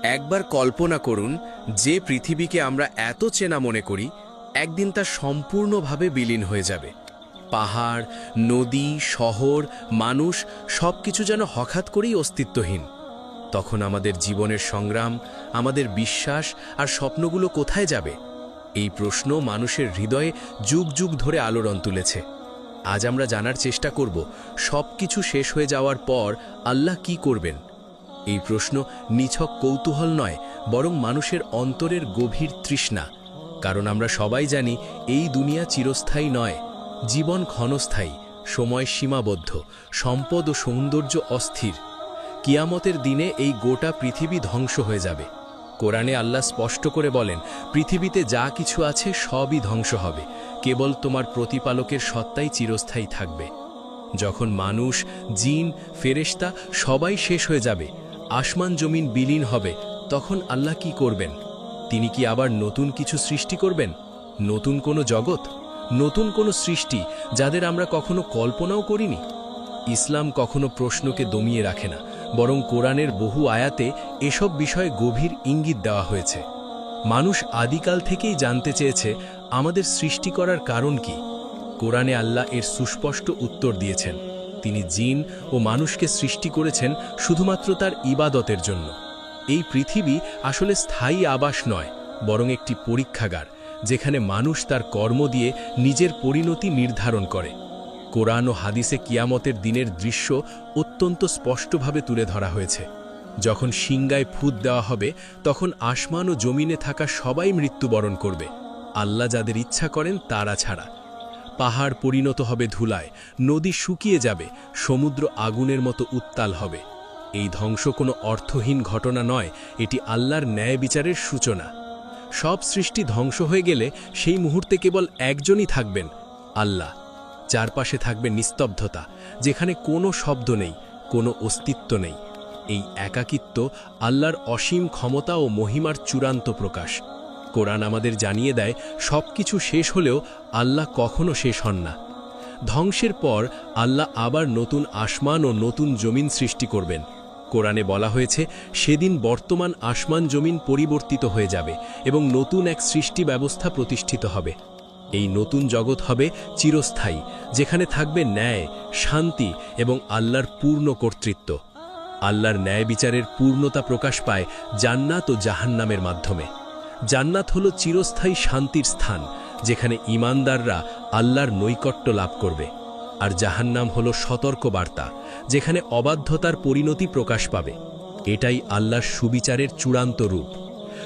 একবার কল্পনা করুন, যে পৃথিবীকে আমরা এত চেনা মনে করি একদিন তা সম্পূর্ণভাবে বিলীন হয়ে যাবে। পাহাড়, নদী, শহর, মানুষ সবকিছু যেন হঠাৎ করেই অস্তিত্বহীন। তখন আমাদের জীবনের সংগ্রাম, আমাদের বিশ্বাস আর স্বপ্নগুলো কোথায় যাবে? এই প্রশ্ন মানুষের হৃদয়ে যুগ যুগ ধরে আলোড়ন তুলেছে। আজ আমরা জানার চেষ্টা করব, সবকিছু শেষ হয়ে যাওয়ার পর আল্লাহ কি করবেন। এই প্রশ্ন নিছক কৌতূহল নয়, বরং মানুষের অন্তরের গভীর তৃষ্ণা। কারণ আমরা সবাই জানি এই দুনিয়া চিরস্থায়ী নয়, জীবন ক্ষণস্থায়ী, সময় সীমাবদ্ধ, সম্পদ ও সৌন্দর্য অস্থির। কিয়ামতের দিনে এই গোটা পৃথিবী ধ্বংস হয়ে যাবে। কোরআনে আল্লাহ স্পষ্ট করে বলেন, পৃথিবীতে যা কিছু আছে সবই ধ্বংস হবে, কেবল তোমার প্রতিপালকের সত্তাই চিরস্থায়ী থাকবে। যখন মানুষ, জিন, ফেরেশতা সবাই শেষ হয়ে যাবে, আসমান জমিন বিলীন হবে, তখন আল্লাহ কি করবেন? তিনি কি আবার নতুন কিছু সৃষ্টি করবেন? নতুন কোনো জগৎ, নতুন কোনো সৃষ্টি যাদের আমরা কখনো কল্পনাও করিনি? ইসলাম কখনো প্রশ্নকে দমিয়ে রাখে না, বরং কোরআনের বহু আয়াতে এসব বিষয়ে গভীর ইঙ্গিত দেওয়া হয়েছে। মানুষ আদিকাল থেকেই জানতে চেয়েছে আমাদের সৃষ্টি করার কারণ কি। কোরআনে আল্লাহ এর সুস্পষ্ট উত্তর দিয়েছেন। তিনি জিন ও মানুষকে সৃষ্টি করেছেন শুধুমাত্র তার ইবাদতের জন্য। এই পৃথিবী আসলে স্থায়ী আবাস নয়, বরং একটি পরীক্ষাগার, যেখানে মানুষ তার কর্ম দিয়ে নিজের পরিণতি নির্ধারণ করে। কোরআন ও হাদিসে কিয়ামতের দিনের দৃশ্য অত্যন্ত স্পষ্টভাবে তুলে ধরা হয়েছে। যখন সিংগায় ফুৎ দেওয়া হবে, তখন আসমান ও জমিনে থাকা সবাই মৃত্যুবরণ করবে, আল্লাহ যাদের ইচ্ছা করেন তারা ছাড়া। পাহাড় পরিণত হবে ধুলায়, নদী শুকিয়ে যাবে, সমুদ্র আগুনের মতো উত্তাল হবে। এই ধ্বংস কোনো অর্থহীন ঘটনা নয়, এটি আল্লাহর ন্যায় বিচারের সূচনা। সব সৃষ্টি ধ্বংস হয়ে গেলে সেই মুহূর্তে কেবল একজনই থাকবেন, আল্লাহ। চারপাশে থাকবে নিস্তব্ধতা, যেখানে কোনো শব্দ নেই, কোনো অস্তিত্ব নেই। এই একাকিত্ব আল্লাহর অসীম ক্ষমতা ও মহিমার চূড়ান্ত প্রকাশ। কোরআন আমাদের জানিয়ে দেয়, সবকিছু শেষ হলেও আল্লাহ কখনো শেষ হন না। ধ্বংসের পর আল্লাহ আবার নতুন আসমান ও নতুন জমিন সৃষ্টি করবেন। কোরআনে বলা হয়েছে, সেদিন বর্তমান আসমান জমিন পরিবর্তিত হয়ে যাবে এবং নতুন এক সৃষ্টি ব্যবস্থা প্রতিষ্ঠিত হবে। এই নতুন জগৎ হবে চিরস্থায়ী, যেখানে থাকবে ন্যায়, শান্তি এবং আল্লাহর পূর্ণ কর্তৃত্ব। আল্লাহর ন্যায় বিচারের পূর্ণতা প্রকাশ পায় জান্নাত ও জাহান্নামের মাধ্যমে। জান্নাত হল চিরস্থায়ী শান্তির স্থান, যেখানে ঈমানদাররা আল্লাহর নৈকট্য লাভ করবে। আর জাহান্নাম হল সতর্ক বার্তা, যেখানে অবাধ্যতার পরিণতি প্রকাশ পাবে। এটাই আল্লাহর সুবিচারের চূড়ান্ত রূপ।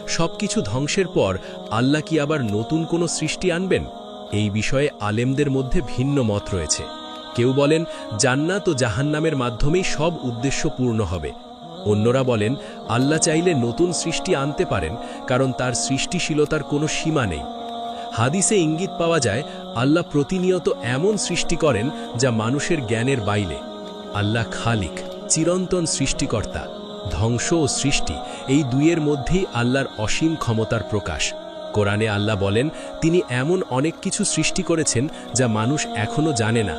সবকিছু ধ্বংসের পর আল্লাহ কি আবার নতুন কোনো সৃষ্টি আনবেন? এই বিষয়ে আলেমদের মধ্যে ভিন্ন মত রয়েছে। কেউ বলেন জান্নাত ও জাহান্নামের মাধ্যমেই সব উদ্দেশ্য পূর্ণ হবে। অন্যরা বলেন আল্লাহ চাইলে নতুন সৃষ্টি আনতে পারেন, কারণ তার সৃষ্টিশীলতার কোনো সীমা নেই। হাদিসে ইঙ্গিত পাওয়া যায়, আল্লাহ প্রতিনিয়ত এমন সৃষ্টি করেন যা মানুষের জ্ঞানের বাইরে। আল্লাহ খালিক, চিরন্তন সৃষ্টিকর্তা। ধ্বংস ও সৃষ্টি, এই দুইয়ের মধ্যেই আল্লাহর অসীম ক্ষমতার প্রকাশ। কোরআনে আল্লাহ বলেন, তিনি এমন অনেক কিছু সৃষ্টি করেছেন যা মানুষ এখনও জানে না।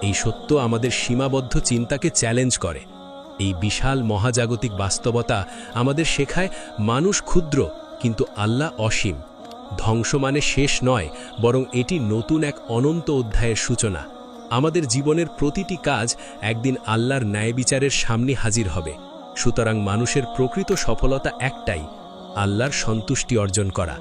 এই সত্য আমাদের সীমাবদ্ধ চিন্তাকে চ্যালেঞ্জ করে। এই বিশাল মহাজাগতিক বাস্তবতা আমাদের শেখায়, মানুষ ক্ষুদ্র কিন্তু আল্লাহ অসীম। ধ্বংস মানে শেষ নয়, বরং এটি নতুন এক অনন্ত অধ্যায়ের সূচনা। আমাদের জীবনের প্রতিটি কাজ একদিন আল্লাহর ন্যায় বিচারের সামনে হাজির হবে। সুতরাং মানুষের প্রকৃত সফলতা একটাই, আল্লাহর সন্তুষ্টি অর্জন করা।